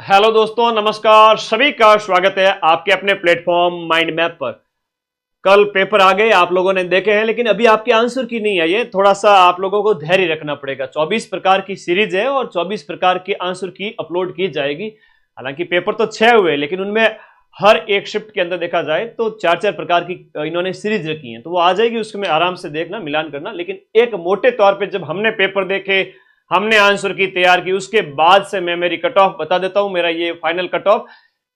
Hello दोस्तों, नमस्कार। सभी का स्वागत है आपके अपने प्लेटफॉर्म माइंड मैप पर। कल पेपर आ गए, आप लोगों ने देखे हैं, लेकिन अभी आपके आंसर की नहीं आई है। थोड़ा सा आप लोगों को धैर्य रखना पड़ेगा। 24 प्रकार की सीरीज है और 24 प्रकार के आंसर की अपलोड की जाएगी। हालांकि पेपर तो 6 हुए, लेकिन उनमें हर एक शिफ्ट के अंदर देखा जाए तो 4-4 प्रकार की इन्होंने सीरीज रखी है, तो वो आ जाएगी। उसमें आराम से देखना, मिलान करना। लेकिन एक मोटे तौर पर जब हमने पेपर देखे, हमने आंसर की तैयार की, उसके बाद से मैं मेरी कट ऑफ बता देता हूं। मेरा ये फाइनल कट ऑफ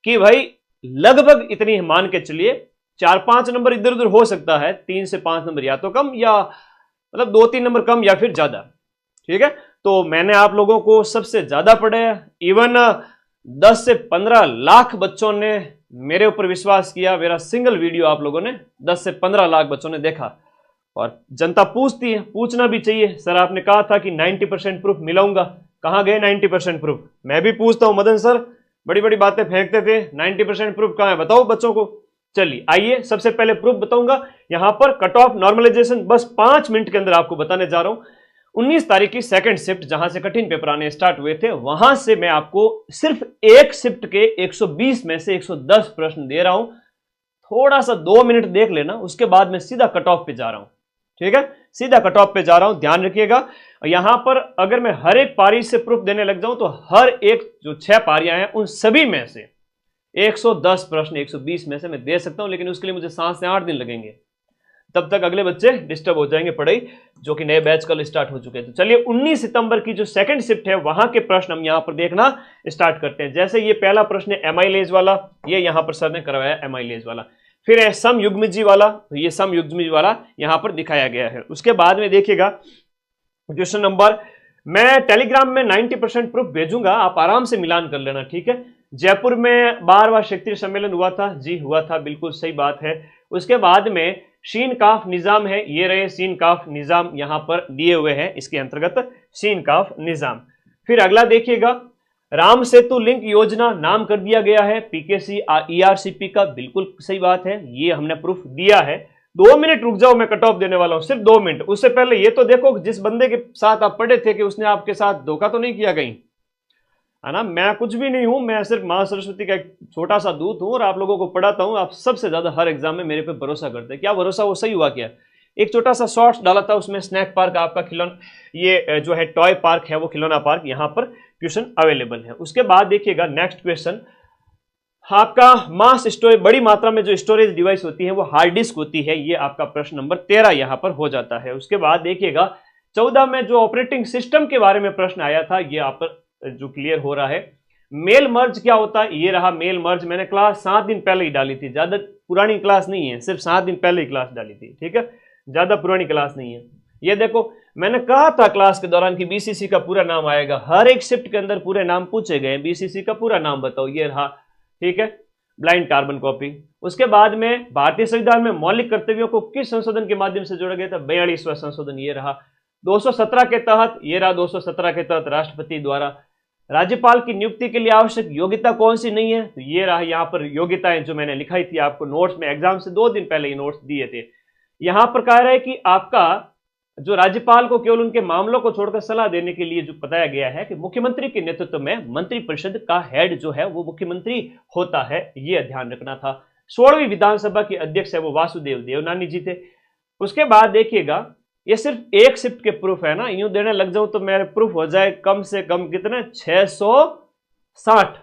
कि भाई लगभग इतनी मान के चलिए, 4-5 नंबर इधर उधर हो सकता है, 3 से 5 नंबर या तो कम, या मतलब 2-3 नंबर कम या फिर ज्यादा। ठीक है, तो मैंने आप लोगों को सबसे ज्यादा पढ़े। इवन 10 से 15 लाख बच्चों ने मेरे ऊपर विश्वास किया। मेरा सिंगल वीडियो आप लोगों ने 10 से 15 लाख बच्चों ने देखा। और जनता पूछती है, पूछना भी चाहिए। सर आपने कहा था कि 90% प्रूफ मिलाऊंगा, कहां गए 90% प्रूफ? मैं भी पूछता हूं, मदन सर बड़ी बड़ी बातें फेंकते थे, 90% प्रूफ कहां है, बताओ बच्चों को। चलिए आइए, सबसे पहले प्रूफ बताऊंगा। यहां पर कट ऑफ नॉर्मलाइजेशन बस 5 मिनट के अंदर आपको बताने जा रहा हूं। 19 तारीख की सेकंड शिफ्ट जहां से कठिन पेपर आने स्टार्ट हुए थे, वहां से मैं आपको सिर्फ एक शिफ्ट के 120 में से 110 प्रश्न दे रहा हूं। थोड़ा सा 2 मिनट देख लेना, उसके बाद मैं सीधा कट ऑफ पे जा रहा हूं। ठीक है, सीधा कट ऑफ पे जा रहा हूं, ध्यान रखिएगा। यहां पर अगर मैं हर एक पारी से प्रूफ देने लग जाऊं तो हर एक जो 6 पारियां हैं उन सभी में से 110 प्रश्न 120 में से मैं दे सकता हूं। लेकिन उसके लिए मुझे 7 से 8 दिन लगेंगे, तब तक अगले बच्चे डिस्टर्ब हो जाएंगे पढ़ाई, जो कि नए बैच कल स्टार्ट हो चुके हैं। तो चलिए 19 सितंबर की जो सेकंड शिफ्ट है वहां के प्रश्न हम यहां पर देखना स्टार्ट करते हैं। जैसे ये पहला प्रश्न है एमाइलेज वाला, ये यहां पर सर ने करवाया एमाइलेज वाला। फिर है सम युग्मजी वाला, तो ये सम युग्मजी वाला यहां पर दिखाया गया है। उसके बाद में देखिएगा क्वेश्चन नंबर, मैं टेलीग्राम में 90% प्रूफ भेजूंगा, आप आराम से मिलान कर लेना। ठीक है, जयपुर में 12वां क्षेत्रीय सम्मेलन हुआ था, जी हुआ था, बिल्कुल सही बात है। उसके बाद में शीन काफ निजाम है, ये रहे शीन काफ निजाम यहां पर दिए हुए हैं, इसके अंतर्गत शीन काफ निजाम। फिर अगला देखिएगा, राम सेतु लिंक योजना नाम कर दिया गया है पीकेसी ईआरसीपी का, बिल्कुल सही बात है, ये हमने प्रूफ दिया है। 2 मिनट रुक जाओ, मैं कट ऑफ देने वाला हूं, सिर्फ 2 मिनट। उससे पहले ये तो देखो जिस बंदे के साथ आप पढ़े थे कि उसने आपके साथ धोखा तो नहीं किया कहीं, है ना। मैं कुछ भी नहीं हूं, मैं सिर्फ मां सरस्वती का एक छोटा सा दूत हूं और आप लोगों को पढ़ाता हूं। आप सबसे ज्यादा हर एग्जाम में मेरे पे भरोसा करते हैं। क्या भरोसा, वो सही हुआ क्या? एक छोटा सा शॉर्ट्स डाला था, उसमें स्नैक पार्क आपका खिलौना, ये जो है टॉय पार्क है, वो खिलौना पार्क यहां पर क्वेश्चन अवेलेबल है। उसके बाद देखिएगा नेक्स्ट क्वेश्चन, आपका मास स्टोरेज, बड़ी मात्रा में जो स्टोरेज डिवाइस होती है वो हार्ड डिस्क होती है, ये आपका प्रश्न नंबर 13 यहां पर हो जाता है। उसके बाद देखिएगा 14 में जो ऑपरेटिंग सिस्टम के बारे में प्रश्न आया था, ये आप पर जो क्लियर हो रहा है। मेल मर्ज क्या होता है, ये रहा मेल मर्ज। मैंने क्लास 7 दिन पहले ही डाली थी, ज्यादा पुरानी क्लास नहीं है, सिर्फ 7 दिन पहले ही क्लास डाली थी। ठीक है, ज्यादा पुरानी क्लास नहीं है। ये देखो, मैंने कहा था क्लास के दौरान कि बीसीसी का पूरा नाम आएगा, हर एक शिफ्ट के अंदर पूरे नाम पूछे गए, बीसीसी का पूरा नाम बताओ, ये रहा। ठीक है, ब्लाइंड कार्बन कॉपी। उसके बाद में भारतीय संविधान में मौलिक कर्तव्यों को किस संशोधन के माध्यम से जोड़ा गया था? 42वां संशोधन, ये रहा। 217 के तहत, ये रहा 217 के तहत राष्ट्रपति द्वारा। राज्यपाल की नियुक्ति के लिए आवश्यक योग्यता कौन सी नहीं है? तो ये रहा यहां पर योग्यताएं जो मैंने लिखाई थी आपको नोट्स में, एग्जाम से 2 दिन पहले ये नोट्स दिए थे। यहां पर कह रहा है कि आपका जो राज्यपाल को केवल उनके मामलों को छोड़कर सलाह देने के लिए जो बताया गया है कि मुख्यमंत्री के नेतृत्व में मंत्रिपरिषद का हेड जो है वो मुख्यमंत्री होता है, ये ध्यान रखना था। 16वीं विधानसभा के अध्यक्ष है वो वासुदेव देवनानी जी थे। उसके बाद देखिएगा, ये सिर्फ एक शिफ्ट के प्रूफ है ना, यूं देने लग जाऊं तो मेरे प्रूफ हो जाए कम से कम कितने, 660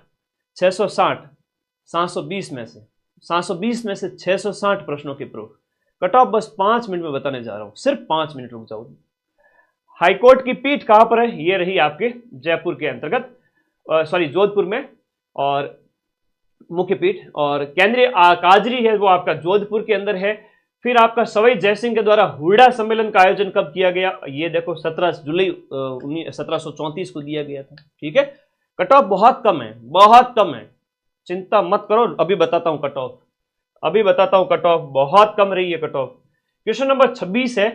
720 में से 720 में से 660 प्रश्नों के प्रूफ। कट ऑफ बस 5 मिनट में बताने जा रहा हूं, सिर्फ 5 मिनट रुक जाओ। हाईकोर्ट की पीठ कहां पर है? ये रही आपके जयपुर के अंतर्गत, सॉरी जोधपुर में, और मुख्य पीठ। और केंद्रीय काजरी है वो आपका जोधपुर के अंदर है। फिर आपका सवाई जयसिंह के द्वारा हुड्डा सम्मेलन का आयोजन कब किया गया? ये देखो 17 जुलाई 1734 को दिया गया था। ठीक है, कट ऑफ बहुत कम है, बहुत कम है, चिंता मत करो, अभी बताता हूं कट ऑफ, अभी बताता हूं कट ऑफ, बहुत कम रही है कट ऑफ। क्वेश्चन नंबर 26 है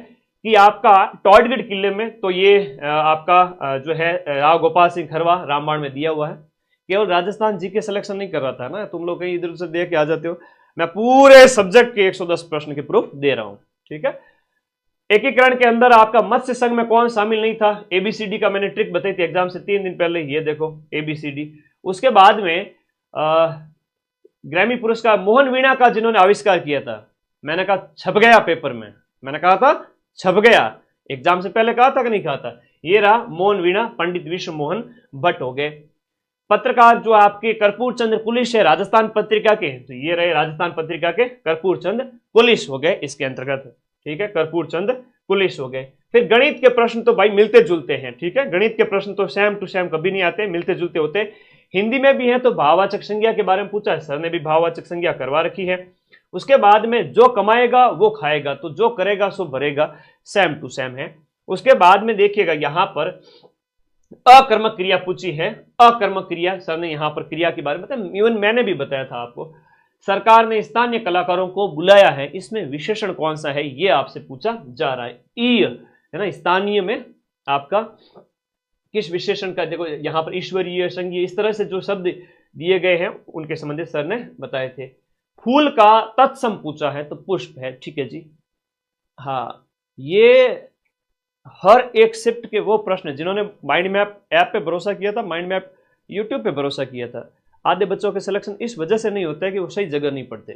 कि आपका टॉडगढ़ किले में, तो ये आपका जो है राव गोपाल सिंह खरवा रामबाण में दिया हुआ है। केवल राजस्थान जी के सिलेक्शन नहीं कर रहा था ना, तुम लोग कहीं इधर उधर देख के आ जाते हो। मैं पूरे सब्जेक्ट के 110 प्रश्न के प्रूफ दे रहा हूं। ठीक है, एकीकरण के अंदर आपका मत्स्य संघ में कौन शामिल नहीं था? एबीसीडी का मैंने ट्रिक बताई थी एग्जाम से 3 दिन पहले, ये देखो एबीसीडी। उसके बाद में ग्रैमी पुरस्कार मोहन वीणा का जिन्होंने आविष्कार किया था, मैंने कहा छप गया पेपर में, मैंने कहा था छप गया, एग्जाम से पहले कहा था कि नहीं कहा था, ये रहा मोहन वीणा, पंडित विश्व मोहन भट्ट हो गए। पत्रकार जो आपके कर्पूर चंद्र कुलिश है राजस्थान पत्रिका के, तो ये रहे राजस्थान पत्रिका के कर्पूर चंद्र कुलिश हो गए इसके अंतर्गत, ठीक है, कर्पूर चंद्र कुलिश हो गए। फिर गणित के प्रश्न तो भाई मिलते जुलते हैं, ठीक है, गणित के प्रश्न तो सेम टू सेम कभी नहीं आते, मिलते जुलते होते। हिंदी में भी है तो भाववाचक संज्ञा के बारे में पूछा है, सर ने भी भाववाचक संज्ञा करवा रखी है। उसके बाद में जो कमाएगा वो खाएगा, तो जो करेगा सो भरेगा, सेम टू सेम है। उसके बाद में देखिएगा यहां पर अकर्मक क्रिया पूछी है, अकर्मक क्रिया सर ने यहां पर क्रिया के बारे में बताया, इवन मैंने भी बताया था आपको। सरकार ने स्थानीय कलाकारों को बुलाया है, इसमें विशेषण कौन सा है ये आपसे पूछा जा रहा है, ई है ना, स्थानीय में आपका किस विशेषण का, देखो यहां पर ईश्वरीय संघीय इस तरह से जो शब्द दिए गए हैं उनके संबंधित सर ने बताए थे। फूल का तत्सम पूछा है तो पुष्प है, ठीक है जी। हाँ, ये हर एक शिफ्ट के वो प्रश्न जिन्होंने माइंड मैप ऐप पे भरोसा किया था, माइंड मैप यूट्यूब पे भरोसा किया था, आधे बच्चों के सिलेक्शन इस वजह से नहीं होता है कि वो सही जगह नहीं पढ़ते।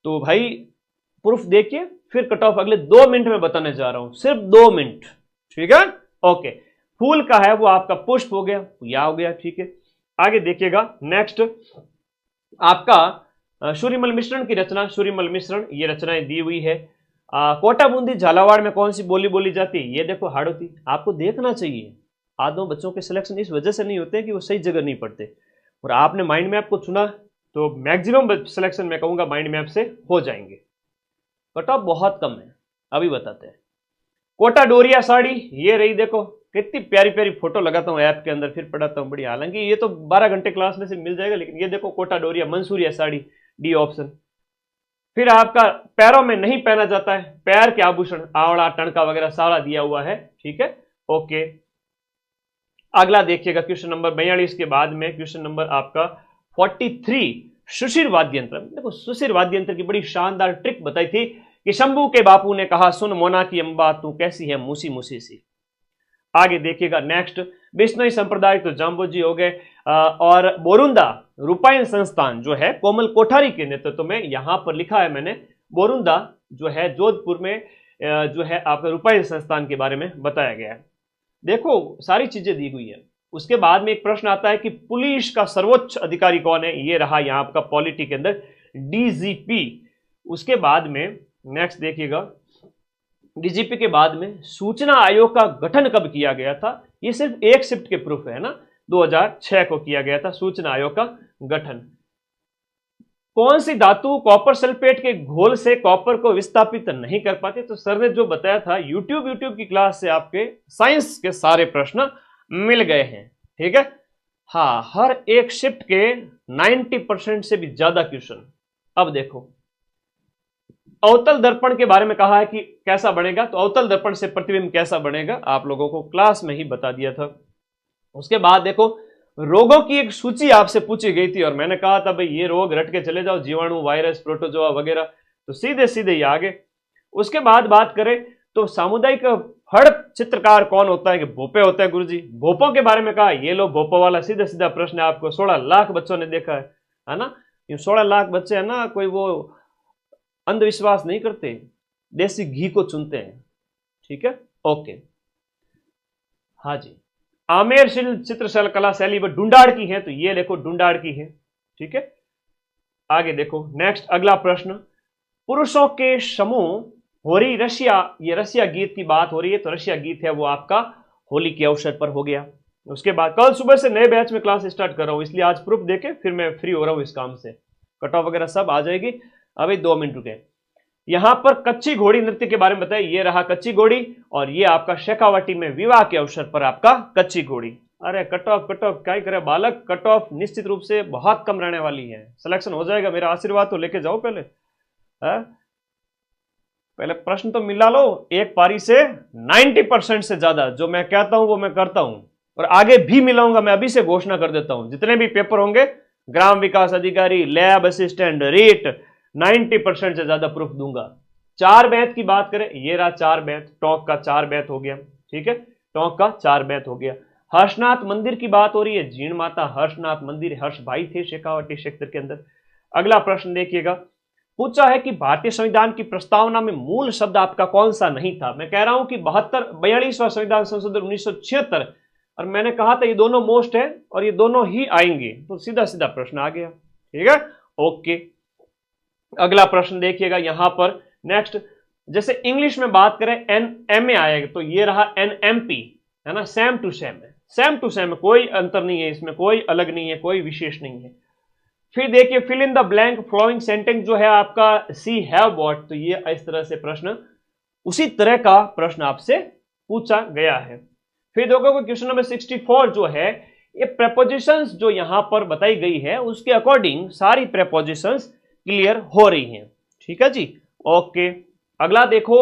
तो भाई प्रूफ देखिए, फिर कट ऑफ अगले 2 मिनट में बताने जा रहा हूं, सिर्फ 2 मिनट, ठीक है, ओके। फूल का है वो आपका पुष्प हो गया, या हो गया, ठीक है। आगे देखिएगा नेक्स्ट आपका सूर्यमल मिश्रण की रचना, सूर्यमल मिश्रण ये रचनाएं दी हुई है। कोटा बूंदी झालावाड़ में कौन सी बोली बोली जाती है, ये देखो हाड़ौती, आपको देखना चाहिए। आधों बच्चों के सिलेक्शन इस वजह से नहीं होते कि वो सही जगह नहीं पढ़ते, और आपने माइंड मैप को चुना तो मैक्सिमम सिलेक्शन मैं कहूंगा माइंड मैप से हो जाएंगे। कट ऑफ बहुत कम है, अभी बताते हैं। कोटा डोरिया साड़ी ये रही, देखो कितनी प्यारी प्यारी फोटो लगाता हूँ ऐप के अंदर, फिर पढ़ाता हूँ, बड़ी, हालांकि ये तो 12 घंटे क्लास में से मिल जाएगा, लेकिन ये देखो कोटा डोरिया मंसूरिया साड़ी, डी ऑप्शन। फिर आपका पैरों में नहीं पहना जाता है, पैर के आभूषण आवड़ा टणका वगैरह सारा दिया हुआ है, ठीक है, ओके। अगला देखिएगा क्वेश्चन नंबर 42 के बाद में क्वेश्चन नंबर आपका 43, सुशिर वाद्य यंत्र। देखो सुशिर वाद्य यंत्र की बड़ी शानदार ट्रिक बताई थी कि शंभू के बापू ने कहा सुन मोना की अंबा तू कैसी है मूसी मूसी सी। आगे देखिएगा नेक्स्ट बिश्नोई संप्रदाय तो जाम्बोजी हो गए, और बोरुंदा रूपायन संस्थान जो है कोमल कोठारी के नेतृत्व में, यहां पर लिखा है मैंने बोरुंदा जो है जोधपुर में जो है आपका रूपायन संस्थान के बारे में बताया गया है। देखो सारी चीजें दी हुई है। उसके बाद में एक प्रश्न आता है कि पुलिस का सर्वोच्च अधिकारी कौन है, ये रहा यहां आपका पॉलिटी के अंदर डीजीपी। उसके बाद में नेक्स्ट देखिएगा डीजीपी के बाद में सूचना आयोग का गठन कब किया गया था, ये सिर्फ एक शिफ्ट के प्रूफ है ना, 2006 को किया गया था सूचना आयोग का गठन। कौन सी धातु कॉपर सल्फेट के घोल से कॉपर को विस्थापित नहीं कर पाती, तो सर ने जो बताया था यूट्यूब की क्लास से आपके साइंस के सारे प्रश्न मिल गए हैं, ठीक है। हाँ, हर एक शिफ्ट के 90% से भी ज्यादा क्वेश्चन। अब देखो अवतल दर्पण के बारे में कहा है कि कैसा बनेगा, तो अवतल दर्पण से प्रतिबिंब कैसा बनेगा आप लोगों को क्लास में ही बता दिया था। उसके बाद देखो रोगों की एक सूची आपसे पूछी गई थी और मैंने कहा था भाई ये रोग रट के चले जाओ, जीवाणु वायरस प्रोटोजोआ वगैरह, तो सीधे सीधे ही आगे। उसके बाद बात करें तो सामुदायिक फड़ चित्रकार कौन होता है, कि भोपे होता है गुरुजी। भोपों के बारे में कहा, ये लो भोपो वाला सीधा सीधा प्रश्न है आपको, 16 लाख बच्चों ने देखा है ना। ये 16 लाख बच्चे है ना, कोई वो अंधविश्वास नहीं करते, देसी घी को चुनते हैं, ठीक है, ओके। हाँ जी, आमेर चित्रशैल कला शैली वो डुंडाड़ की है, तो ये देखो डुंडाड़ की है, ठीक है। आगे देखो नेक्स्ट अगला प्रश्न, पुरुषों के समूह होरी रशिया, ये रशिया गीत की बात हो रही है, तो रशिया गीत है वो आपका होली के अवसर पर हो गया। उसके बाद कल सुबह से नए बैच में क्लास स्टार्ट कर रहा हूं, इसलिए आज प्रूफ देके फिर मैं फ्री हो रहा हूं इस काम से, कट ऑफ वगैरह सब आ जाएगी। अभी 2 मिनट रुके। यहां पर कच्ची घोड़ी नृत्य के बारे में बताया, ये रहा कच्ची घोड़ी, और ये आपका शेखावाटी में विवाह के अवसर पर आपका कच्ची घोड़ी। अरे कट ऑफ क्या करे बालक, कट ऑफ निश्चित रूप से बहुत कम रहने वाली है, सिलेक्शन हो जाएगा, मेरा आशीर्वाद तो लेके जाओ पहले है? पहले प्रश्न तो मिला लो, एक पारी से 90% से ज्यादा जो मैं कहता हूं वो मैं करता हूं, और आगे भी मिलाऊंगा। मैं अभी से घोषणा कर देता हूं, जितने भी पेपर होंगे ग्राम विकास अधिकारी, लैब असिस्टेंट, रीट, 90% से ज्यादा प्रूफ दूंगा। 4 बैच की बात करें, ये रहा 4 बैच, टॉक का 4 बैच हो गया, ठीक है, टॉक का 4 बैच हो गया। हर्षनाथ मंदिर की बात हो रही है, जीण माता हर्षनाथ मंदिर, हर्ष भाई थे शेखावाटी क्षेत्र के अंदर। अगला प्रश्न देखिएगा, पूछा है कि भारतीय संविधान की प्रस्तावना में मूल शब्द आपका कौन सा नहीं था। मैं कह रहा हूं कि 42वां संविधान संशोधन 1976, और मैंने कहा था ये दोनों मोस्ट है और ये दोनों ही आएंगे, तो सीधा सीधा प्रश्न आ गया। ठीक है, ओके। अगला प्रश्न देखिएगा यहां पर नेक्स्ट, जैसे इंग्लिश में बात करें NMA आएगा, तो ये रहा NMP, है ना, सेम टू सेम है, सेम टू सेम, कोई अंतर नहीं है इसमें, कोई अलग नहीं है, कोई विशेष नहीं है। फिर देखिए fill in the blank following sentence जो है आपका सी हैव व्हाट, तो ये इस तरह से प्रश्न, उसी तरह का प्रश्न आपसे पूछा गया है। फिर देखो क्वेश्चन नंबर 64 जो है, ये प्रेपोजिशंस जो यहां पर बताई गई है उसके अकॉर्डिंग सारी प्रेपोजिशंस क्लियर हो रही हैं। ठीक है जी, ओके। अगला देखो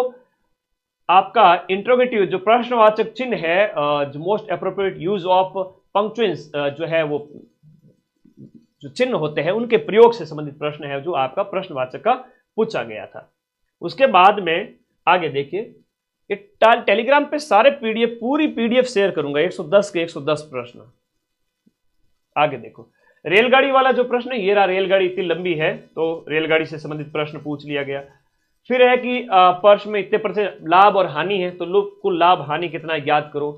आपका इंट्रोगेटिव जो प्रश्नवाचक चिन्ह है, जो मोस्ट एप्रोप्रिएट यूज ऑफ पंक्चुएंस जो है, वो जो चिन्ह होते हैं उनके प्रयोग से संबंधित प्रश्न है जो आपका प्रश्नवाचक का पूछा गया था। उसके बाद में आगे देखिए, टेलीग्राम पे सारे पीडीएफ, पूरी पीडीएफ शेयर करूंगा, 110 के 110 प्रश्न। आगे देखो रेलगाड़ी वाला जो प्रश्न है, ये रहा, रेलगाड़ी इतनी लंबी है तो रेलगाड़ी से संबंधित प्रश्न पूछ लिया गया। फिर है कि पर्स में इतने परसेंट लाभ और हानि है, तो कुल लाभ हानि कितना ज्ञात करो।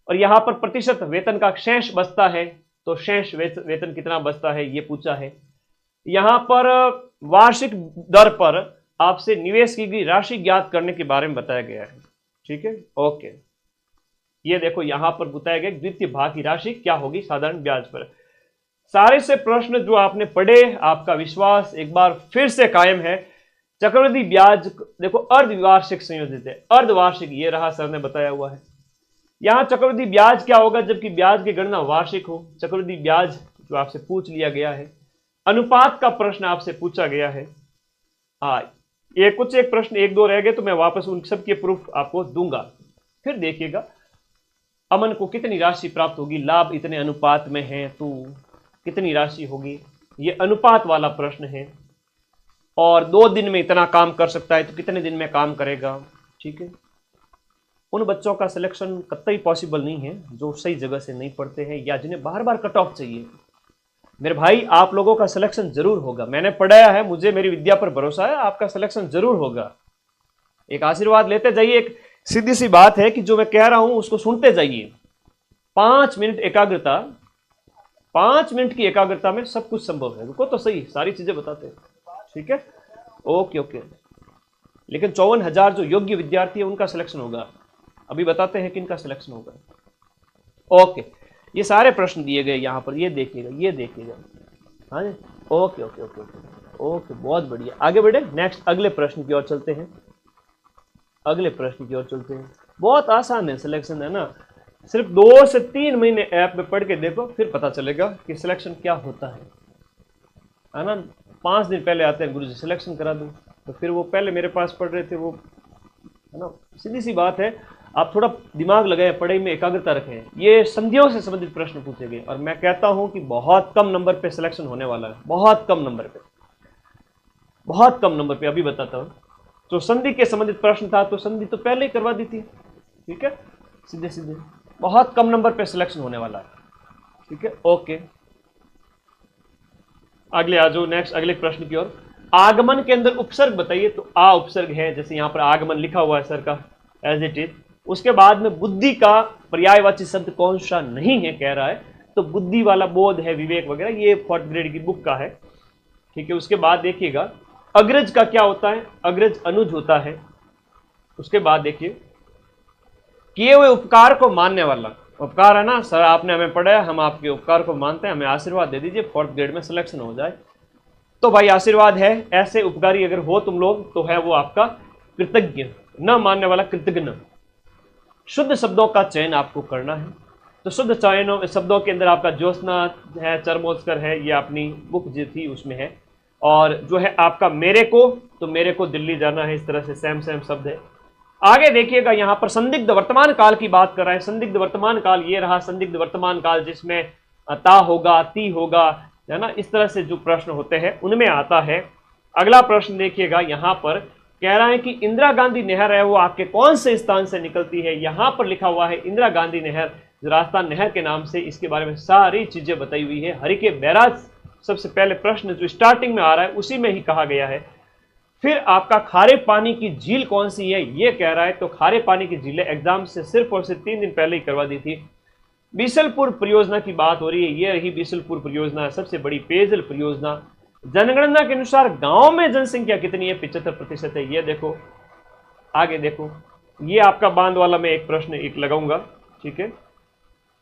और यहां पर प्रतिशत वेतन का शेष बचता है, तो शेष वेतन कितना बचता है ये पूछा है। यहां पर वार्षिक दर पर आपसे निवेश की गई राशि ज्ञात करने के बारे में बताया गया है। ठीक है, ओके। ये देखो यहां पर बताया गया द्वितीय भाग की राशि क्या होगी साधारण ब्याज पर। सारे से प्रश्न जो आपने पढ़े, आपका विश्वास एक बार फिर से कायम है। चक्रवृद्धि ब्याज देखो अर्धवार्षिक संयोजित है, अर्धवार्षिक ये रहा, सर ने बताया हुआ है। यहां चक्रवृद्धि ब्याज क्या होगा जबकि ब्याज की गणना वार्षिक हो। चक्रवृद्धि ब्याज जो आपसे पूछ लिया गया है। अनुपात का प्रश्न आपसे पूछा गया है। हाँ, ये कुछ एक प्रश्न 1-2 रह गए तो मैं वापस उन सब के प्रूफ आपको दूंगा। फिर देखिएगा अमन को कितनी राशि प्राप्त होगी, लाभ इतने अनुपात में है तो कितनी राशि होगी, ये अनुपात वाला प्रश्न है। और 2 दिन में इतना काम कर सकता है तो कितने दिन में काम करेगा। ठीक है, उन बच्चों का सिलेक्शन कतई पॉसिबल नहीं है जो सही जगह से नहीं पढ़ते हैं या जिन्हें बार बार कट ऑफ चाहिए। मेरे भाई आप लोगों का सिलेक्शन जरूर होगा, मैंने पढ़ाया है, मुझे मेरी विद्या पर भरोसा है, आपका सिलेक्शन जरूर होगा। एक आशीर्वाद लेते जाइए, एक सीधी सी बात है कि जो मैं कह रहा हूं उसको सुनते जाइए। 5 मिनट एकाग्रता, 5 मिनट की एकाग्रता में सब कुछ संभव है। रुको तो सही, सारी चीजें बताते हैं। ठीक है, ओके ओके। लेकिन 54,000 जो योग्य विद्यार्थी है उनका सिलेक्शन होगा, अभी बताते हैं किनका सिलेक्शन होगा। ओके, ये सारे प्रश्न दिए गए यहां पर, ये देखिएगा, ये देखिएगा। हाँ जी, okay okay okay okay okay, बहुत बढ़िया। आगे बढ़े, नेक्स्ट अगले प्रश्न की ओर चलते हैं। अगले प्रश्न की ओर चलते हैं, बहुत आसान है सिलेक्शन, है ना। सिर्फ 2 से 3 महीने ऐप में पढ़ के देखो, फिर पता चलेगा कि सिलेक्शन क्या होता है ना। 5 दिन पहले आते हैं गुरुजी सिलेक्शन करा दूं, तो फिर वो पहले मेरे पास पढ़ रहे थे वो, है ना। सीधी सी बात है, आप थोड़ा दिमाग लगाएं, पढ़ाई में एकाग्रता रखें। ये संधियों से संबंधित प्रश्न पूछे गए और मैं कहता हूं कि बहुत कम नंबर पे सिलेक्शन होने वाला है, बहुत कम नंबर पे, बहुत कम नंबर पे। अभी बताता हूं, तो संधि के संबंधित प्रश्न था तो संधि तो पहले ही करवा दी थी। ठीक है, सीधे सीधे बहुत कम नंबर पे सिलेक्शन होने वाला है। ठीक है, ओके। अगले आ जाओ, नेक्स्ट अगले प्रश्न की ओर। आगमन के अंदर उपसर्ग बताइए, तो आ उपसर्ग है, जैसे यहां पर आगमन लिखा हुआ है सर का, एज इट इज। उसके बाद में बुद्धि का पर्यायवाची शब्द कौन सा नहीं है कह रहा है, तो बुद्धि वाला बोध है, विवेक वगैरह, ये 4th ग्रेड की बुक का है। ठीक है, उसके बाद देखिएगा अग्रज का क्या होता है, अग्रज अनुज होता है। उसके बाद देखिए किए हुए उपकार को मानने वाला, उपकार है ना सर, आपने हमें पढ़ाया, हम आपके उपकार को मानते हैं, हमें आशीर्वाद दे दीजिए 4th ग्रेड में सिलेक्शन हो जाए। तो भाई आशीर्वाद है, ऐसे उपकारी अगर हो तुम लोग तो है वो आपका कृतज्ञ, न मानने वाला कृतज्ञ। शुद्ध शब्दों का चयन आपको करना है, तो शुद्ध चयनों शब्दों के अंदर आपका ज्योत्सना है, चरमोत्कर है, ये अपनी बुक जो थी उसमें है। और जो है आपका मेरे को, तो मेरे को दिल्ली जाना है, इस तरह से सेम सेम शब्द है। आगे देखिएगा यहां पर संदिग्ध वर्तमान काल की बात कर रहा है। संदिग्ध वर्तमान काल ये रहा, संदिग्ध वर्तमान काल जिसमें ता होगा, ती होगा, है ना, इस तरह से जो प्रश्न होते हैं उनमें आता है। अगला प्रश्न देखिएगा, यहां पर कह रहा है कि इंदिरा गांधी नहर है वो आपके कौन से स्थान से निकलती है। यहां पर लिखा हुआ है इंदिरा गांधी नहर जो राजस्थान नहर के नाम से, इसके बारे में सारी चीजें बताई हुई है। हरिके बैराज सबसे पहले प्रश्न जो स्टार्टिंग में आ रहा है उसी में ही कहा गया है। फिर आपका खारे पानी की झील कौन सी है ये कह रहा है, तो खारे पानी की झीलें एग्जाम से सिर्फ और सिर्फ 3 दिन पहले ही करवा दी थी। बीसलपुर परियोजना की बात हो रही है, ये रही बीसलपुर परियोजना, सबसे बड़ी पेयजल परियोजना। जनगणना के अनुसार गांव में जनसंख्या कितनी है, 75% है। ये देखो, आगे देखो, ये आपका बांध वाला मैं एक प्रश्न एक लगाऊंगा, ठीक है,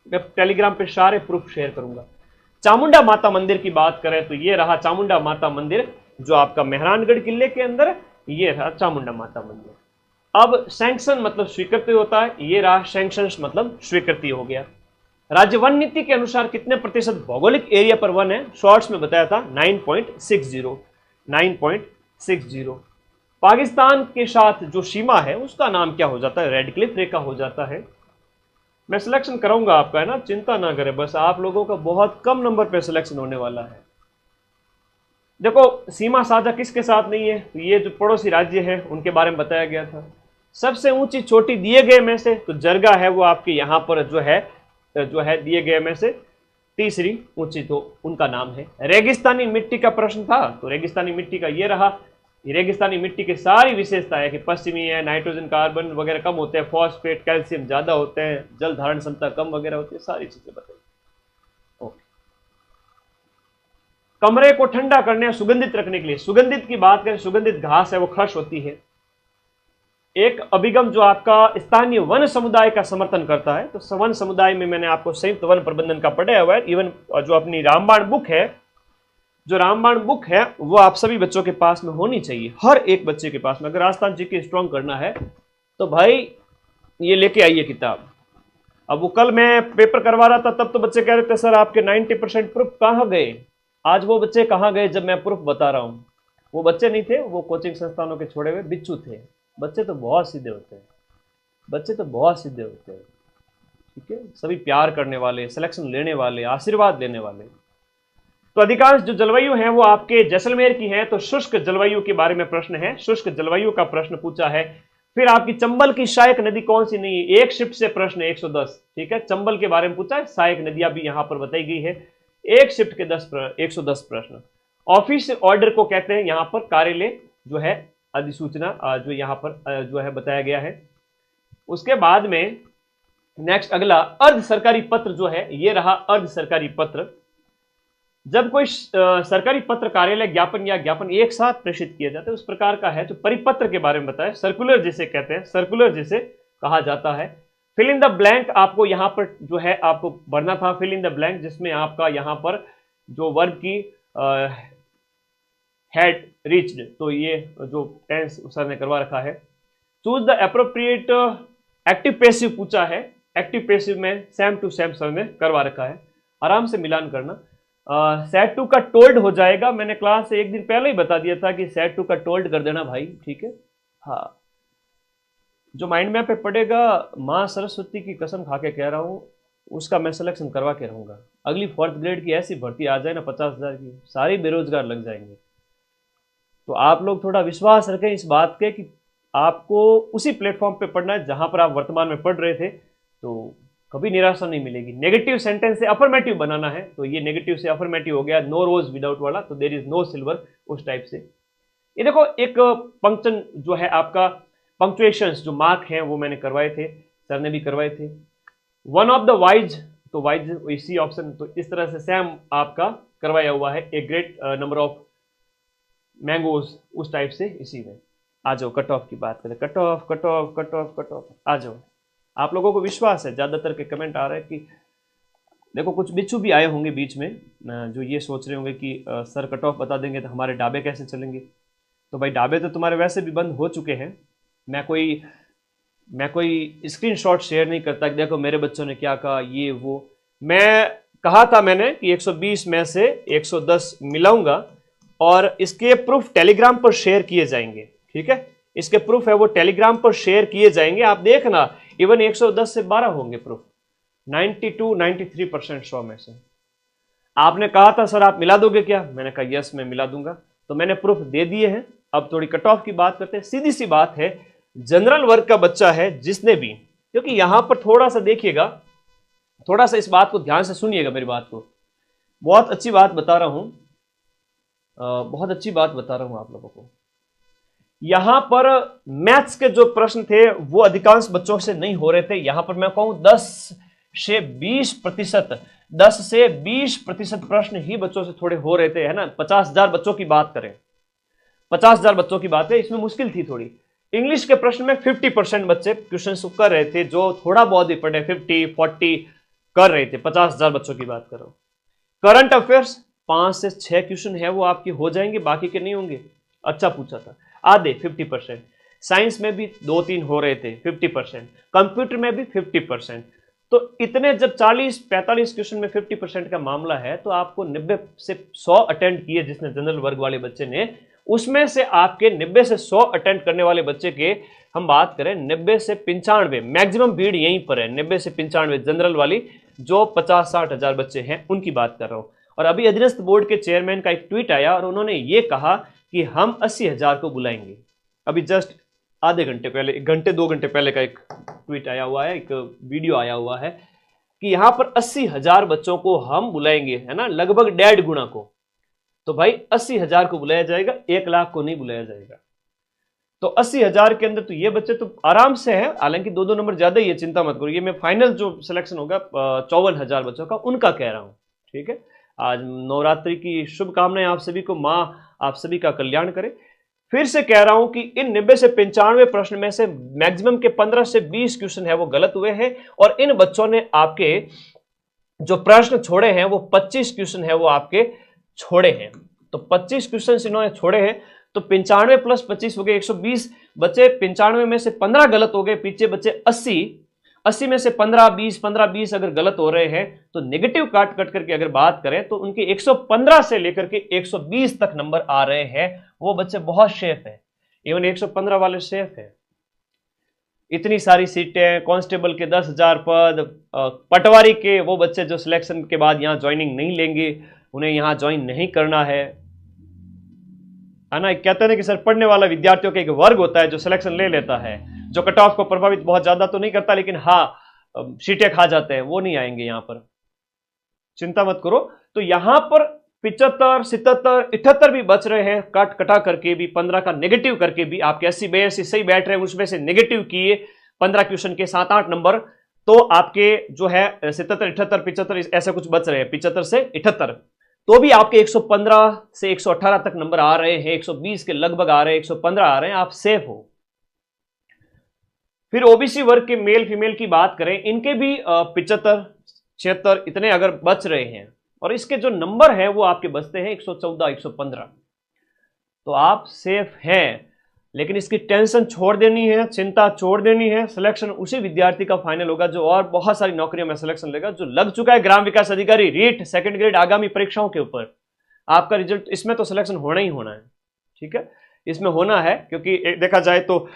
मैं टेलीग्राम पे सारे प्रूफ शेयर करूंगा। चामुंडा माता मंदिर की बात करें तो ये रहा चामुंडा माता मंदिर, जो आपका मेहरानगढ़ किले के अंदर, ये रहा चामुंडा माता मंदिर। अब सैंक्शन मतलब स्वीकृति होता है, ये रहा सैंक्शन मतलब स्वीकृति हो गया। राज्य वन नीति के अनुसार कितने प्रतिशत भौगोलिक एरिया पर वन है, शॉर्ट्स में बताया था 9.60। 9.60। पाकिस्तान के साथ जो सीमा है उसका नाम क्या हो जाता है, रेड क्लिफ रेखा हो जाता है। मैं सिलेक्शन कराऊंगा आपका, है ना, चिंता ना करें, बस आप लोगों का बहुत कम नंबर पे सिलेक्शन होने वाला है। देखो सीमा साझा किसके साथ नहीं है, तो ये जो पड़ोसी राज्य है उनके बारे में बताया गया था। सबसे ऊंची चोटी दिए गए में से तो जरगा है, वो आपके यहाँ पर जो है दिए गए में से तीसरी ऊंची, तो उनका नाम है। रेगिस्तानी मिट्टी का प्रश्न था, तो रेगिस्तानी मिट्टी का ये रहा। ये रेगिस्तानी मिट्टी की सारी विशेषता है कि पश्चिमी है, नाइट्रोजन कार्बन वगैरह कम होते हैं, फॉस्फेट कैल्शियम ज्यादा होते हैं, जल धारण क्षमता कम वगैरह होती है, सारी चीजें बताइए। ओके, कमरे को ठंडा करने या सुगंधित रखने के लिए, सुगंधित की बात करें, सुगंधित घास है वो खर्च होती है। एक अभिगम जो आपका स्थानीय वन समुदाय का समर्थन करता है, तो वन समुदाय में मैंने आपको संयुक्त वन प्रबंधन का पढ़ाया हुआ है। इवन जो अपनी रामबाण बुक है, जो रामबाण बुक है वो आप सभी बच्चों के पास में होनी चाहिए, हर एक बच्चे के पास में। अगर राजस्थान जीके स्ट्रॉन्ग करना है तो भाई ये लेके आइए किताब। अब वो कल मैं पेपर करवा रहा था तब तो बच्चे कह रहे थे सर आपके 90% प्रूफ कहाँ गए। आज वो बच्चे कहाँ गए जब मैं प्रूफ बता रहा हूँ। वो बच्चे नहीं थे, वो कोचिंग संस्थानों के छोड़े हुए बिच्छू थे। बच्चे तो बहुत सीधे होते हैं, बच्चे तो बहुत सीधे होते हैं, ठीक है, सभी प्यार करने वाले, सिलेक्शन लेने वाले, आशीर्वाद देने वाले। तो अधिकांश जो जलवायु है वो आपके जैसलमेर की है, तो शुष्क जलवायु के बारे में प्रश्न है, शुष्क जलवायु का प्रश्न पूछा है। फिर आपकी चंबल की सहायक नदी कौन सी नहीं है, एक शिफ्ट से प्रश्न 110, ठीक है, चंबल के बारे में पूछा है, सहायक नदियां भी यहां पर बताई गई है, एक शिफ्ट के 110 प्रश्न। ऑफिस ऑर्डर को कहते हैं यहां पर कार्यालय जो है अधिसूचना, जो यहां पर जो है बताया गया है। उसके बाद में नेक्स्ट अगला अर्ध सरकारी पत्र जो है, ये रहा अर्ध सरकारी पत्र। जब कोई सरकारी पत्र, कार्यालय, ज्ञापन या ज्ञापन एक साथ प्रेषित किया जाता है उस प्रकार का है। तो परिपत्र के बारे में बताया, सर्कुलर जिसे कहते हैं, सर्कुलर जिसे कहा जाता है। फिल इन द ब्लैंक आपको यहां पर जो है आपको भरना था, फिल इन द ब्लैंक, जिसमें आपका यहां पर जो वर्ब की हैड रीच्ड, तो ये जो टेंस सर ने करवा रखा है। Choose the appropriate active passive पूछा है, एक्टिव पैसिव में सेम टू सेम सर ने करवा रखा है, आराम से मिलान करना। सेट टू का टोल्ड हो जाएगा, मैंने क्लास से एक दिन पहले ही बता दिया था कि सेट टू का टोल्ड कर देना भाई, ठीक है। हाँ, जो माइंड मैप पे पड़ेगा, माँ सरस्वती की कसम खा के कह रहा हूँ, उसका मैं सिलेक्शन करवा के रहूंगा। अगली 4th ग्रेड की ऐसी भर्ती आ जाए ना 50,000 की, सारे बेरोजगार लग जाएंगे। तो आप लोग थोड़ा विश्वास रखें इस बात के कि आपको उसी प्लेटफॉर्म पे पढ़ना है जहां पर आप वर्तमान में पढ़ रहे थे, तो कभी निराशा नहीं मिलेगी। नेगेटिव सेंटेंस से अफर्मेटिव बनाना है, तो ये नेगेटिव से अफर्मेटिव हो गया, नो रोज विदाउट वाला, तो देयर इज नो सिल्वर, उस टाइप से। ये देखो एक पंक्चन जो है आपका, पंक्चुएशंस जो मार्क हैं वो मैंने करवाए थे, सर ने भी करवाए थे। वन ऑफ द वाइज, तो वाइज इसी ऑप्शन, तो इस तरह से सेम आपका करवाया हुआ है। A great number of mangoes, उस टाइप से इसी में। आ जाओ कट ऑफ की बात करें, cut off cut off cut off cut off, आ जाओ। आप लोगों को विश्वास है, ज्यादातर के कमेंट आ रहे हैं कि देखो कुछ बिच्छू भी आए होंगे बीच में जो ये सोच रहे होंगे कि सर कट ऑफ बता देंगे तो हमारे ढाबे कैसे चलेंगे। तो भाई ढाबे तो तुम्हारे वैसे भी बंद हो चुके हैं। मैं कोई स्क्रीनशॉट शेयर नहीं करता कि देखो मेरे बच्चों ने क्या कहा, ये वो। मैं कहा था मैंने कि 120 में से 110 मिलाऊंगा और इसके प्रूफ टेलीग्राम पर शेयर किए जाएंगे, ठीक है। इसके प्रूफ है वो टेलीग्राम पर शेयर किए जाएंगे, आप देखना। इवन 110 से 12 होंगे प्रूफ, 92-93% 100 में से। आपने कहा था सर आप मिला दोगे क्या, मैंने कहा यस मैं मिला दूंगा, तो मैंने प्रूफ दे दिए हैं। अब थोड़ी कट ऑफ की बात करते हैं। सीधी सी बात है, जनरल वर्ग का बच्चा है जिसने भी, क्योंकि यहां पर थोड़ा सा देखिएगा, थोड़ा सा इस बात को ध्यान से सुनिएगा, मेरी बात को। बहुत अच्छी बात बता रहा हूं, बहुत अच्छी बात बता रहा हूं आप लोगों को। यहां पर मैथ्स के जो प्रश्न थे वो अधिकांश बच्चों से नहीं हो रहे थे। यहां पर मैं कहूं 10 से 20%, 10 से 20% प्रश्न ही बच्चों से थोड़े हो रहे थे, है ना। 50,000 बच्चों की बात करें, 50,000 बच्चों की बात है, इसमें मुश्किल थी थोड़ी। इंग्लिश के प्रश्न में 50% बच्चे क्वेश्चन कर रहे थे, जो थोड़ा बहुत भी पढ़े 50-40 कर रहे थे। 50,000 बच्चों की बात करो। करंट अफेयर्स 5 से 6 क्वेश्चन है वो आपकी हो जाएंगे, बाकी के नहीं होंगे। अच्छा पूछा था, आधे 50%। साइंस में भी 2-3 हो रहे थे 50%, कंप्यूटर में भी 50%। तो इतने जब 40-45 क्वेश्चन में 50% का मामला है, तो आपको 90 से 100 अटेंड किए जिसने जनरल वर्ग वाले बच्चे ने, उसमें से आपके 90 से 100 अटेंड करने वाले बच्चे के हम बात करें 90 से 95, मैक्सिमम भीड़ यहीं पर है 90 से 95 जनरल वाली, जो 50-60 हजार बच्चे हैं उनकी बात कर रहा हूं। और अभी अधीनस्थ बोर्ड के चेयरमैन का एक ट्वीट आया और उन्होंने ये कहा कि हम 80,000 को बुलाएंगे। अभी जस्ट आधे घंटे पहले, 1 घंटे 2 घंटे पहले का एक ट्वीट आया हुआ है, एक वीडियो आया हुआ है कि यहां पर 80,000 बच्चों को हम बुलाएंगे, है ना, लगभग 1.5 गुना को। तो भाई 80,000 को बुलाया जाएगा, 1 लाख को नहीं बुलाया जाएगा। तो 80,000 के अंदर तो ये बच्चे तो आराम से हैं, हालांकि 2-2 नंबर ज्यादा ही है, चिंता मत करो। ये मैं फाइनल जो सिलेक्शन होगा 54,000 बच्चों का, उनका कह रहा हूं, ठीक है। आज नवरात्रि की शुभकामनाएं आप सभी को, मां आप सभी का कल्याण करे। फिर से कह रहा हूं कि इन 90 से 95 प्रश्न में से मैक्सिमम के 15 से 20 क्वेश्चन है वो गलत हुए हैं, और इन बच्चों ने आपके जो प्रश्न छोड़े हैं वो 25 क्वेश्चन है वो आपके छोड़े हैं। तो 25 क्वेश्चन इन्होंने छोड़े हैं, तो 95 प्लस 25 हो गए 120 बचे। 95 में से 15 गलत हो गए, पीछे बचे 80 में से 15-20 अगर गलत हो रहे हैं, तो नेगेटिव काट कट करके अगर बात करें तो उनके 115 से लेकर के 120 तक नंबर आ रहे हैं। वो बच्चे बहुत सेफ है, इवन 115 वाले सेफ है। इतनी सारी सीटें, कांस्टेबल के 10,000 पद, पटवारी के वो बच्चे जो सिलेक्शन के बाद यहां ज्वाइनिंग नहीं लेंगे, उन्हें यहां ज्वाइन नहीं करना है ना। कहते हैं कि सर पढ़ने वाला विद्यार्थियों का एक वर्ग होता है जो सिलेक्शन ले लेता है, जो कट ऑफ को प्रभावित बहुत ज्यादा तो नहीं करता, लेकिन हाँ सीटें खा जाते हैं, वो नहीं आएंगे यहां पर, चिंता मत करो। तो यहां पर 75, 77, 78 भी बच रहे हैं, काट कटा करके भी, 15 का नेगेटिव करके भी आपके 80-82 सही बैठ रहे हैं, उसमें से नेगेटिव किए 15 क्वेश्चन के 7-8 नंबर, तो आपके जो है 77, 78, 75 ऐसा कुछ बच रहे हैं, 75 से 78, तो भी आपके 115 से 118 तक नंबर आ रहे हैं, 120 के लगभग आ रहे हैं, 115 आ रहे हैं, आप सेफ हो। फिर ओबीसी वर्ग के मेल फीमेल की बात करें, इनके भी 75, 76 इतने अगर बच रहे हैं, और इसके जो नंबर है वो आपके बचते हैं 114, 115, तो आप सेफ हैं। लेकिन इसकी टेंशन छोड़ देनी है, चिंता छोड़ देनी है। सिलेक्शन उसी विद्यार्थी का फाइनल होगा जो और बहुत सारी नौकरियों में सिलेक्शन लेगा, जो लग चुका है ग्राम विकास अधिकारी रीट सेकंड ग्रेड आगामी परीक्षाओं के ऊपर। आपका रिजल्ट इसमें तो सिलेक्शन होना ही होना है, ठीक है, इसमें होना है, क्योंकि देखा जाए तो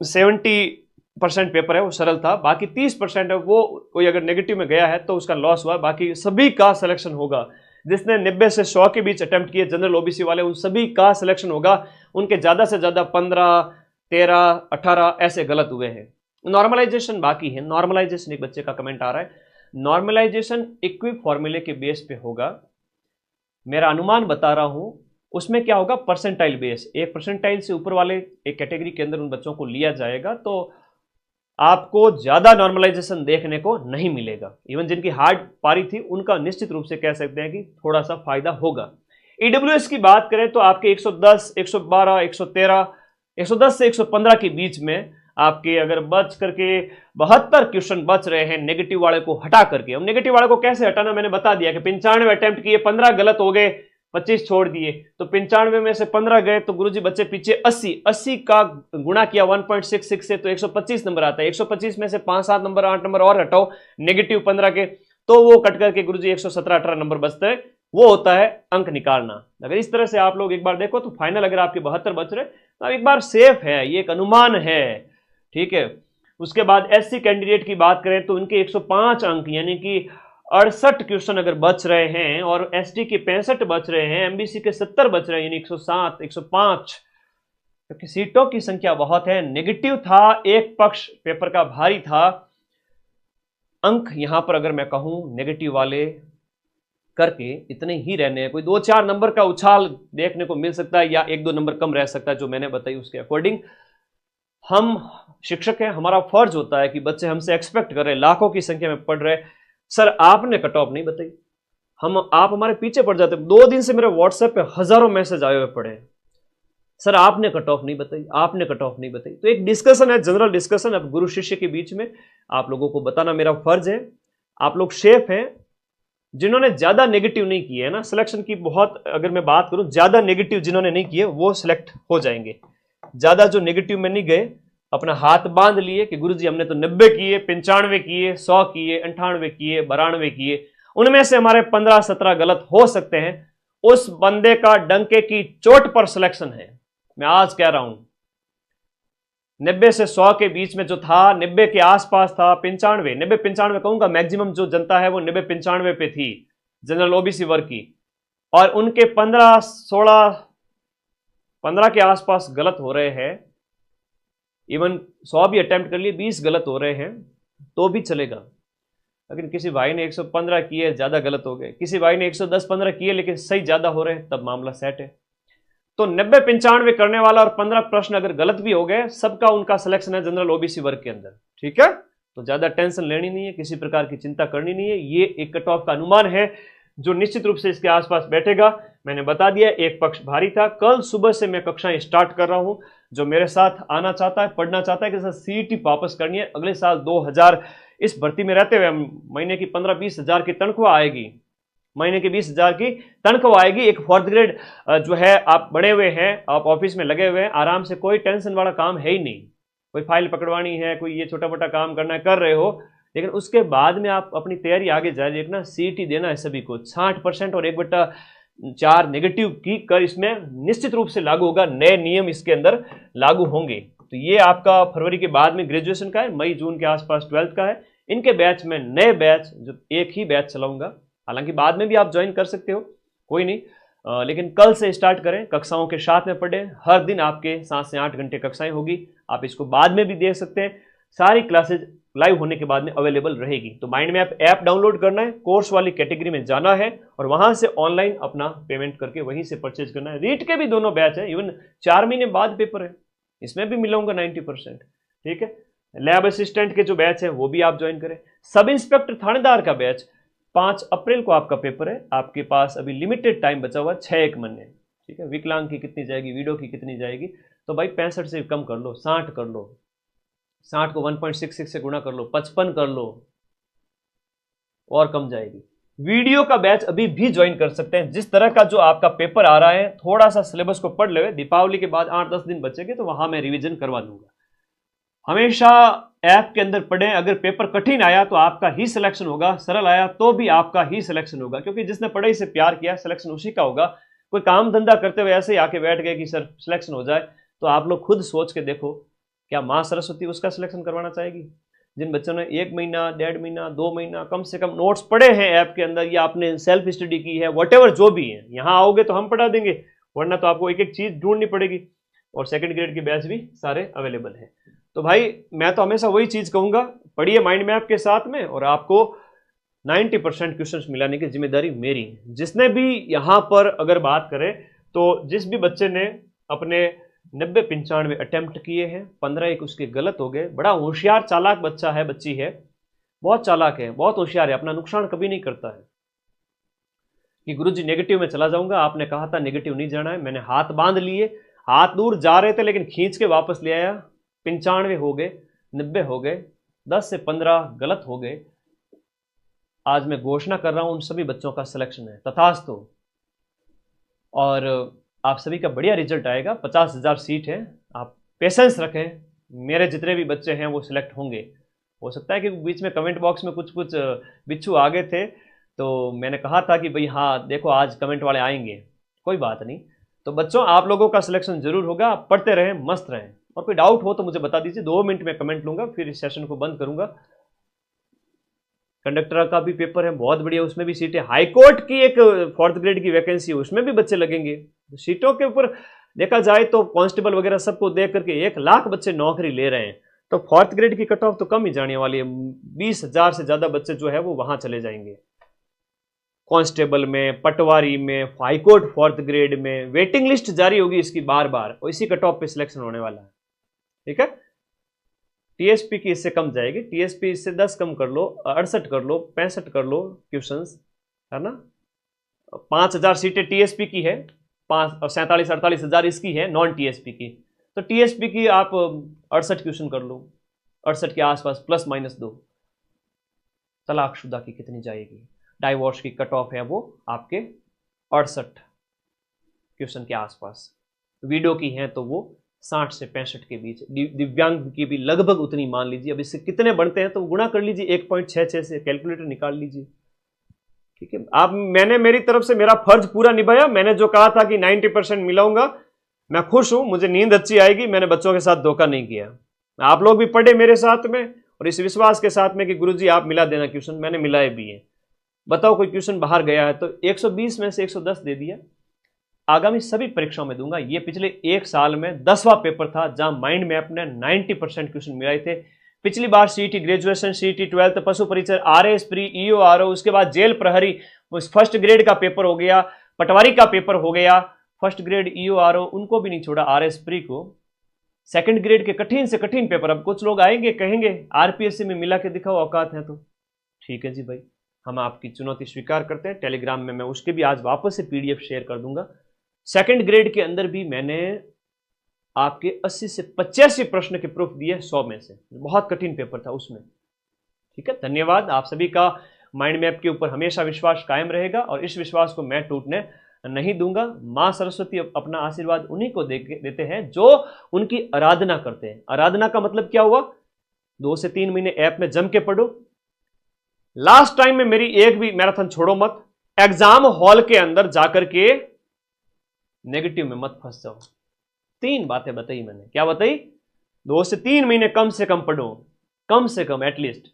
70% पेपर है वो सरल था, बाकी 30% है वो कोई अगर नेगेटिव में गया है तो उसका लॉस हुआ, बाकी सभी का सिलेक्शन होगा। जिसने 90 से 100 के बीच अटेम्प्ट किए जनरल ओबीसी वाले, उन सभी का सिलेक्शन होगा। उनके ज्यादा से ज्यादा 15, 13, 18 ऐसे गलत हुए हैं। नॉर्मलाइजेशन बाकी है, नॉर्मलाइजेशन एक बच्चे का कमेंट आ रहा है, नॉर्मलाइजेशन इक्विक फॉर्मूले के बेस पे होगा, मेरा अनुमान बता रहा हूं। उसमें क्या होगा, परसेंटाइल बेस, एक परसेंटाइल से ऊपर वाले एक कैटेगरी के अंदर उन बच्चों को लिया जाएगा, तो आपको ज्यादा नॉर्मलाइजेशन देखने को नहीं मिलेगा। इवन जिनकी हार्ड पारी थी उनका निश्चित रूप से कह सकते हैं कि थोड़ा सा फायदा होगा। ईडब्ल्यूएस की बात करें तो आपके 110, 112, 113, 110 से 115 के बीच में आपके अगर बच करके 72 क्वेश्चन बच रहे हैं नेगेटिव वाले को हटा करके। अब नेगेटिव वाले को कैसे हटाना मैंने बता दिया कि 95 अटेम्प्ट किए, 15 गलत हो गए, 25 छोड़ दिए, तो 95 में से 15 गए, तो गुरुजी बच्चे पीछे 80 का गुणा किया 1.66 से, तो 125 नंबर आता है। 125 में से 5-7 नंबर, 8 नंबर और हटाओ नेगेटिव 15 के, तो वो कट करके गुरुजी 117-18 नंबर बचते हैं। वो होता है अंक निकालना। अगर इस तरह से आप लोग एक बार देखो तो फाइनल अगर आपके 72 बच रहे तो एक बार सेफ है, ये एक अनुमान है, ठीक है। उसके बाद एससी कैंडिडेट की बात करें तो उनके 105 अंक यानी कि 68 क्वेश्चन अगर बच रहे हैं, और एसटी के 65 बच रहे हैं, एमबीसी के 70 बच रहे हैं, यानी 107, 105, क्योंकि सीटों की संख्या बहुत है। नेगेटिव था, एक पक्ष पेपर का भारी था, अंक यहां पर अगर मैं कहूं नेगेटिव वाले करके इतने ही रहने हैं, कोई 2-4 नंबर का उछाल देखने को मिल सकता है या 1-2 नंबर कम रह सकता है, जो मैंने बताई उसके अकॉर्डिंग। हम शिक्षक हैं, हमारा फर्ज होता है कि बच्चे हमसे एक्सपेक्ट कर रहे हैं, लाखों की संख्या में पढ़ रहे, सर आपने कट ऑफ नहीं बताई। आप हमारे पीछे पड़ जाते। 2 दिन से मेरे व्हाट्सएप पे हजारों मैसेज आए हुए पड़े हैं, सर आपने कट ऑफ नहीं बताई, आपने कट ऑफ नहीं बताई। तो एक डिस्कशन है, जनरल डिस्कशन, अब गुरु शिष्य के बीच में आप लोगों को बताना मेरा फर्ज है। आप लोग शेफ हैं, जिन्होंने ज्यादा नेगेटिव नहीं किए है ना सिलेक्शन की, बहुत अगर मैं बात करूं, ज्यादा नेगेटिव जिन्होंने नहीं किए वो सिलेक्ट हो जाएंगे। ज्यादा जो नेगेटिव में नहीं गए, अपना हाथ बांध लिए कि गुरुजी हमने तो 90 किए, 95 किए, 100 किए, 98 किए, 92 किए, उनमें से हमारे 15-17 गलत हो सकते हैं, उस बंदे का डंके की चोट पर सिलेक्शन है। मैं आज कह रहा हूं 90 से 100 के बीच में जो था, 90 के आसपास था, 95, 90-95 कहूंगा, मैक्सिमम जो जनता है वो 90-95 पे थी जनरल ओबीसी वर्ग की, और उनके 15 के आसपास गलत हो रहे हैं। इवन 100 भी अटेम्प्ट कर लिए, 20 गलत हो रहे हैं तो भी चलेगा। लेकिन किसी भाई ने 115 किए, ज्यादा गलत हो गए, किसी भाई ने 110-15 किए लेकिन सही ज्यादा हो रहे हैं, तब मामला सेट है। तो 90-95 करने वाला और 15 प्रश्न अगर गलत भी हो गए, सबका उनका सिलेक्शन है जनरल ओबीसी वर्ग के अंदर, ठीक है। तो ज्यादा टेंशन लेनी नहीं है, किसी प्रकार की चिंता करनी नहीं है। ये एक कट ऑफ का अनुमान है जो निश्चित रूप से इसके आसपास बैठेगा। मैंने बता दिया, एक पक्ष भारी था। कल सुबह से मैं कक्षाएं स्टार्ट कर रहा हूं। जो मेरे साथ आना चाहता है, पढ़ना चाहता है कि सर सीईटी वापस करनी है, अगले साल 2000 इस भर्ती में रहते हुए महीने की 15-20 हजार की तनख्वाह आएगी, महीने की 20,000 की तनख्वाह आएगी। एक 4th ग्रेड जो है, आप बड़े हुए हैं, आप ऑफिस में लगे हुए हैं, आराम से, कोई टेंशन वाला काम है ही नहीं। कोई फाइल पकड़वानी है, कोई ये छोटा मोटा काम करना है, कर रहे हो, लेकिन उसके बाद में आप अपनी तैयारी आगे जारी रखना। सीईटी देना है सभी को, 60% और 1/4 नेगेटिव की कर इसमें निश्चित रूप से लागू होगा। नए नियम इसके अंदर लागू होंगे। तो ये आपका फरवरी के बाद में ग्रेजुएशन का है, मई जून के आसपास 12th का है। इनके बैच में नए बैच, जो एक ही बैच चलाऊंगा, हालांकि बाद में भी आप ज्वाइन कर सकते हो, कोई नहीं, लेकिन कल से स्टार्ट करें, कक्षाओं के साथ में पढ़ें। हर दिन आपके 7 से 8 घंटे कक्षाएं होगी, आप इसको बाद में भी देख सकते हैं। सारी क्लासेज लाइव होने के बाद में अवेलेबल रहेगी। तो माइंड मैप ऐप डाउनलोड करना है, कोर्स वाली कैटेगरी में जाना है और वहां से ऑनलाइन अपना पेमेंट करके वहीं से परचेज करना है। रीट के भी दोनों बैच है, इवन 4 महीने बाद पेपर है, इसमें भी मिलाऊंगा 90%, ठीक है। लैब असिस्टेंट के जो बैच है वो भी आप ज्वाइन करें। सब इंस्पेक्टर थानेदार का बैच 5 अप्रैल को आपका पेपर है। आपके पास अभी लिमिटेड टाइम बचा हुआ, 6-1 महीने, ठीक है। विकलांग की कितनी जाएगी, वीडियो की कितनी जाएगी, तो भाई 65 से कम कर लो, 60 कर लो, 60 को 1.66 से गुणा कर लो, 55 कर लो, और कम जाएगी। वीडियो का बैच अभी भी ज्वाइन कर सकते हैं। जिस तरह का जो आपका पेपर आ रहा है, थोड़ा सा सिलेबस को पढ़ ले, दीपावली के बाद 8-10 दिन बचेंगे तो वहां मैं रिवीजन करवा दूंगा। हमेशा ऐप के अंदर पढ़ें। अगर पेपर कठिन आया तो आपका ही सिलेक्शन होगा, सरल आया तो भी आपका ही सिलेक्शन होगा, क्योंकि जिसने पढ़ाई से प्यार किया सिलेक्शन उसी का होगा। कोई काम धंधा करते हुए ऐसे ही आके बैठ गए कि सर सिलेक्शन हो जाए, तो आप लोग खुद सोच के देखो, क्या माँ सरस्वती उसका सिलेक्शन करवाना चाहेगी? जिन बच्चों ने 1 महीना, 1.5 महीना, 2 महीना कम से कम नोट्स पढ़े हैं ऐप के अंदर, या आपने सेल्फ स्टडी की है, वॉटेवर जो भी है, यहाँ आओगे तो हम पढ़ा देंगे, वरना तो आपको एक एक चीज ढूंढनी पड़ेगी। और 2nd ग्रेड के बैच भी सारे अवेलेबल है। तो भाई मैं तो हमेशा वही चीज कहूंगा, पढ़िए माइंड मैप के साथ में, और आपको 90% क्वेश्चंस मिलाने की जिम्मेदारी मेरी है। जिसने भी यहां पर अगर बात करें, तो जिस भी बच्चे ने अपने 90-95 अटेम्प्ट किए हैं, 15-1 उसके गलत हो गए, बड़ा होशियार चालाक बच्चा है, बच्ची है, बहुत चालाक है, बहुत होशियार है, अपना नुकसान कभी नहीं करता है कि गुरुजी नेगेटिव में चला जाऊंगा। आपने कहा था नेगेटिव नहीं जाना है, मैंने हाथ बांध लिए, हाथ दूर जा रहे थे लेकिन खींच के वापस ले आया। 95 हो गए, 90 हो गए, 10 से 15 गलत हो गए। आज मैं घोषणा कर रहा हूं, उन सभी बच्चों का सिलेक्शन है, तथास्तु। और आप सभी का बढ़िया रिजल्ट आएगा। 50,000 सीट है, आप पेशेंस रखें, मेरे जितने भी बच्चे हैं वो सिलेक्ट होंगे। हो सकता है कि बीच में कमेंट बॉक्स में कुछ कुछ बिच्छू आ गए थे, तो मैंने कहा था कि भाई हाँ देखो आज कमेंट वाले आएंगे, कोई बात नहीं। तो बच्चों आप लोगों का सिलेक्शन जरूर होगा, आप पढ़ते रहें, मस्त रहें, और कोई डाउट हो तो मुझे बता दीजिए, 2 मिनट में कमेंट लूंगा, फिर इस सेशन को बंद करूंगा। कंडक्टर का भी पेपर है, बहुत बढ़िया, उसमें भी सीटें। हाईकोर्ट की एक 4th ग्रेड की वैकेंसी है, उसमें भी बच्चे लगेंगे। सीटों के ऊपर देखा जाए तो कांस्टेबल वगैरह सबको देख करके 1 लाख बच्चे नौकरी ले रहे हैं। तो फोर्थ ग्रेड की कट ऑफ तो कम ही जाने वाली है। 20,000 से ज्यादा बच्चे जो है वो वहां चले जाएंगे। कांस्टेबल में, पटवारी में, हाईकोर्ट फोर्थ ग्रेड में वेटिंग लिस्ट जारी होगी इसकी बार बार, और इसी कट ऑफ पे सिलेक्शन होने वाला है। ठीक है, टीएसपी की इससे कम जाएगी, टीएसपी इससे 10 कम कर लो, 68 कर लो, 65 कर लो क्वेश्चंस, है ना। 5,000 सीटें टीएसपी की है, 47-48 हज़ार इसकी है नॉन टीएसपी की। तो टीएसपी की आप 68 क्वेश्चन कर लो, 68 के आसपास प्लस माइनस 2। तलाकशुदा की कितनी जाएगी? डाइवोर्स की कट ऑफ है वो आपके 68 क्वेश्चन के आसपास। विडो की है तो वो 60 से 65 के बीच। दिव्यांग की भी लगभग उतनी मान लीजिए। अब इससे कितने बनते हैं तो गुणा कर लीजिए, 1.66 से कैलकुलेटर निकाल लीजिए। ठीक है, आप मैंने मेरी तरफ से मेरा फर्ज पूरा निभाया। मैंने जो कहा था कि 90% मिलाऊंगा, मैं खुश हूं, मुझे नींद अच्छी आएगी, मैंने बच्चों के साथ धोखा नहीं किया। आप लोग भी पढ़े मेरे साथ में और इस विश्वास के साथ में कि गुरुजी आप मिला देना क्वेश्चन, मैंने मिलाए भी है। बताओ कोई क्वेश्चन बाहर गया है तो 120 में से 110 दे दिया। आगामी सभी परीक्षाओं में दूंगा। ये पिछले एक साल में 10वां पेपर था जहां माइंड मैप ने 90% क्वेश्चन मिलाए थे। पिछली बार सीईटी ग्रेजुएशन, सीईटी 12th, पशु परिचर, आरएस प्री, ईओ आरओ, उसके बाद जेल प्रहरी, उस फर्स्ट ग्रेड का पेपर हो गया, पटवारी का पेपर हो गया, फर्स्ट ग्रेड ईओ आरओ उनको भी नहीं छोड़ा, आरएस प्री को। सेकंड ग्रेड के कठिन से कठिन पेपर। अब कुछ लोग आएंगे कहेंगे आरपीएससी में मिला के दिखाओ, औकात है तो ठीक है जी भाई, हम आपकी चुनौती स्वीकार करते हैं। टेलीग्राम में मैं उसके भी आज वापस से पीडीएफ शेयर कर दूंगा। सेकंड ग्रेड के अंदर भी मैंने आपके 80 से 85 प्रश्न के प्रूफ दिए 100 में से। बहुत कठिन पेपर था उसमें। ठीक है, धन्यवाद। आप सभी का माइंड मैप के ऊपर हमेशा विश्वास कायम रहेगा और इस विश्वास को मैं टूटने नहीं दूंगा। मां सरस्वती अपना आशीर्वाद उन्हीं को देते हैं जो उनकी आराधना करते हैं। आराधना का मतलब क्या हुआ? 2 से 3 महीने ऐप में जम के पढ़ो। लास्ट टाइम में मेरी एक भी मैराथन छोड़ो मत। एग्जाम हॉल के अंदर जाकर के नेगेटिव में मत फंस जाओ। 3 बातें बताई मैंने। क्या बताई? 2 से 3 महीने कम से कम पढ़ो, कम से कम एटलीस्ट।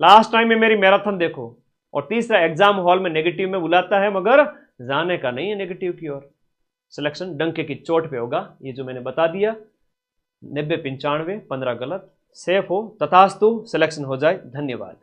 लास्ट टाइम में मेरी मैराथन देखो। और तीसरा, एग्जाम हॉल में नेगेटिव में बुलाता है मगर जाने का नहीं है नेगेटिव की ओर। सिलेक्शन डंके की चोट पे होगा। ये जो मैंने बता दिया, 90-95, 15 गलत, सेफ हो, तथास्तु, सिलेक्शन हो जाए। धन्यवाद।